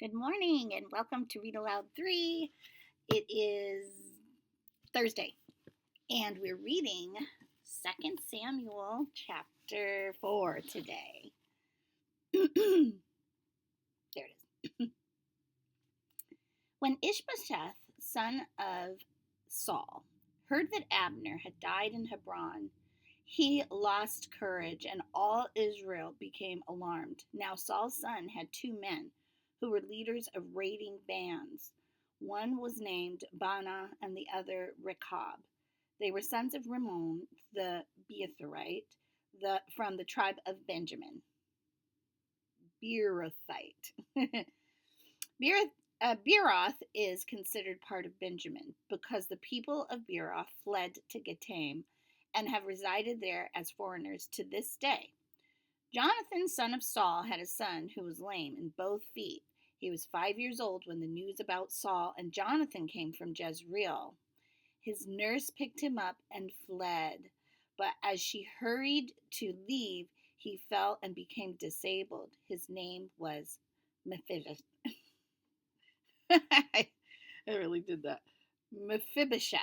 Good morning and welcome to Read Aloud 3. It is Thursday and we're reading 2 Samuel chapter 4 today. There it is. When Ishbosheth, son of Saul, heard that Abner had died in Hebron, he lost courage and all Israel became alarmed. Now Saul's son had two men who were leaders of raiding bands. One was named Baanah and the other Rechab. They were sons of Rimmon the Beerothite from the tribe of Benjamin. Beerothite. Beeroth is considered part of Benjamin because the people of Beeroth fled to Gittaim and have resided there as foreigners to this day. Jonathan, son of Saul, had a son who was lame in both feet. He was 5 years old when the news about Saul and Jonathan came from Jezreel. His nurse picked him up and fled, but as she hurried to leave, he fell and became disabled. His name was Mephibosheth. I really did that. Mephibosheth.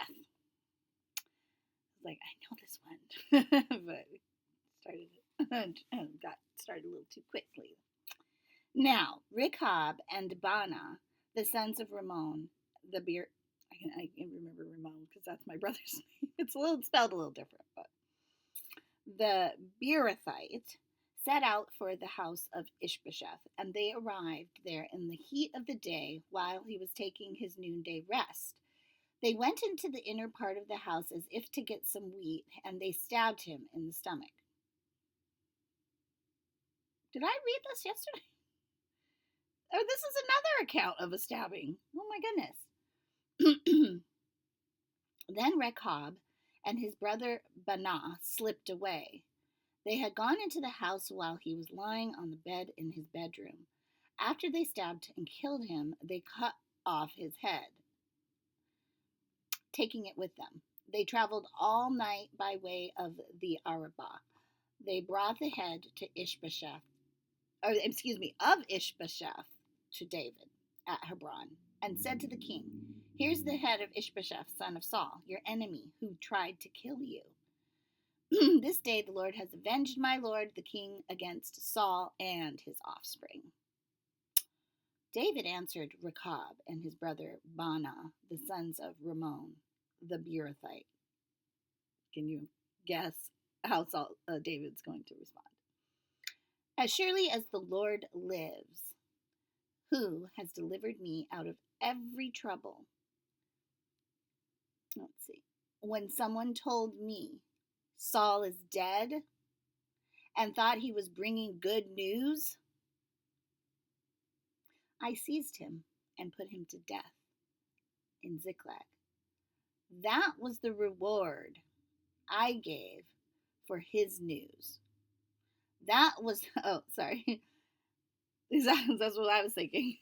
Like, I know this one, but got started a little too quickly. Now, Rechab and Baanah, the sons of Rimmon, I can remember Rimmon because that's my brother's name. It's spelled a little different, but the Beerothite set out for the house of Ishbosheth, and they arrived there in the heat of the day while he was taking his noonday rest. They went into the inner part of the house as if to get some wheat, and they stabbed him in the stomach. Did I read this yesterday? Oh, this is another account of a stabbing. Oh my goodness. Then Rechab and his brother Baanah slipped away. They had gone into the house while he was lying on the bed in his bedroom. After they stabbed and killed him, they cut off his head, taking it with them. They traveled all night by way of the Arabah. They brought the head to Ishbosheth, of Ishbosheth to David at Hebron, and said to the king, "Here's the head of Ishbosheth, son of Saul, your enemy, who tried to kill you. This day the Lord has avenged my lord the king against Saul and his offspring." David answered Rechab and his brother Baanah, the sons of Rimmon the Beerothite. Can you guess how David's going to respond? "As surely as the Lord lives, who has delivered me out of every trouble." Let's see. When someone told me Saul is dead and thought he was bringing good news, I seized him and put him to death in Ziklag. That was the reward I gave for his news. That was, oh, sorry. That's what I was thinking.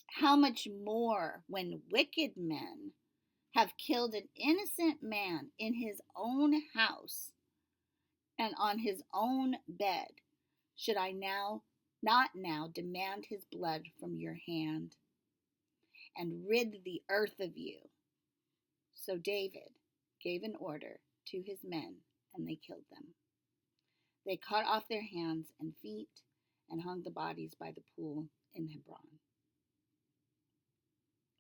How much more when wicked men have killed an innocent man in his own house and on his own bed, should I not now demand his blood from your hand and rid the earth of you? So David gave an order to his men, and they killed them. They cut off their hands and feet and hung the bodies by the pool in Hebron.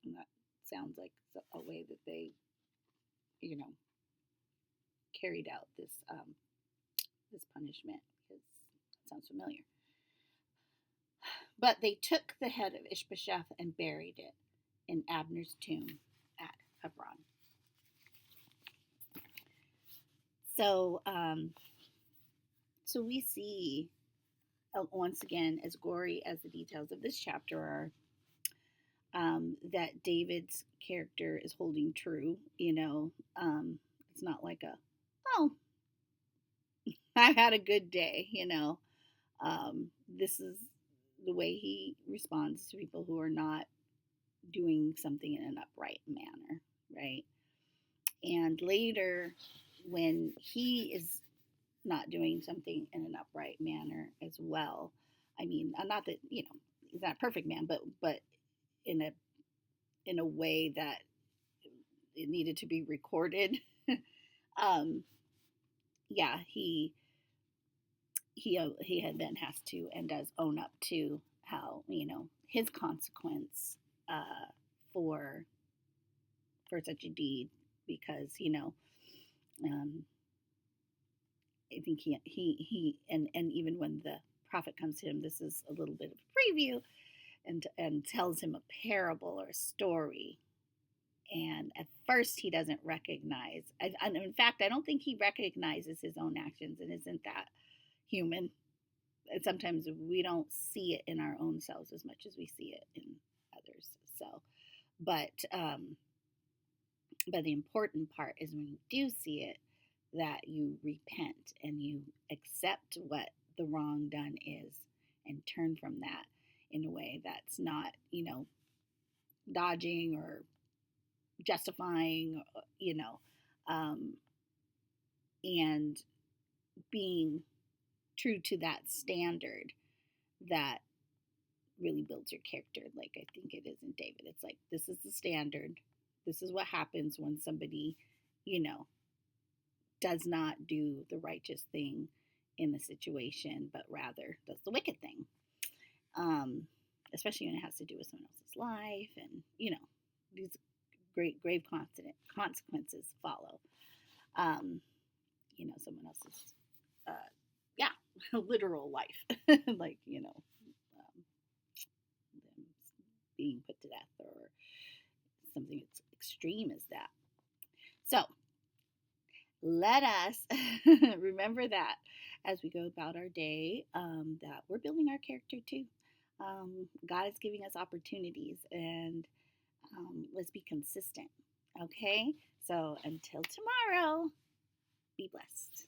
And that sounds like a way that they, carried out this punishment, because it sounds familiar. But they took the head of Ishbosheth and buried it in Abner's tomb at Hebron. So we see, once again, as gory as the details of this chapter are, that David's character is holding true. It's not like I've had a good day, this is the way he responds to people who are not doing something in an upright manner, right? And later, when he is not doing something in an upright manner as well, I mean, not that, he's not a perfect man, but in a way that it needed to be recorded. um, yeah, he had then has to and does own up to how his consequence uh, for such a deed, because um, I think he and even when the prophet comes to him, this is a little bit of a preview, and tells him a parable or a story. And at first, he doesn't recognize. And in fact, I don't think he recognizes his own actions, and isn't that human? And sometimes we don't see it in our own selves as much as we see it in others. So, but but the important part is when you do see it, that you repent and you accept what the wrong done is and turn from that in a way that's not, dodging or justifying, um, and being true to that standard that really builds your character, like I think it is in David. It's like, this is the standard. This is what happens when somebody, you know, does not do the righteous thing in the situation, but rather does the wicked thing. Um, Especially when it has to do with someone else's life, and these great grave consequences follow. Someone else's, uh, yeah, literal life, like them being put to death or something as extreme as that. So let us remember that as we go about our day, that we're building our character too. God is giving us opportunities, and let's be consistent. Okay? So until tomorrow, be blessed.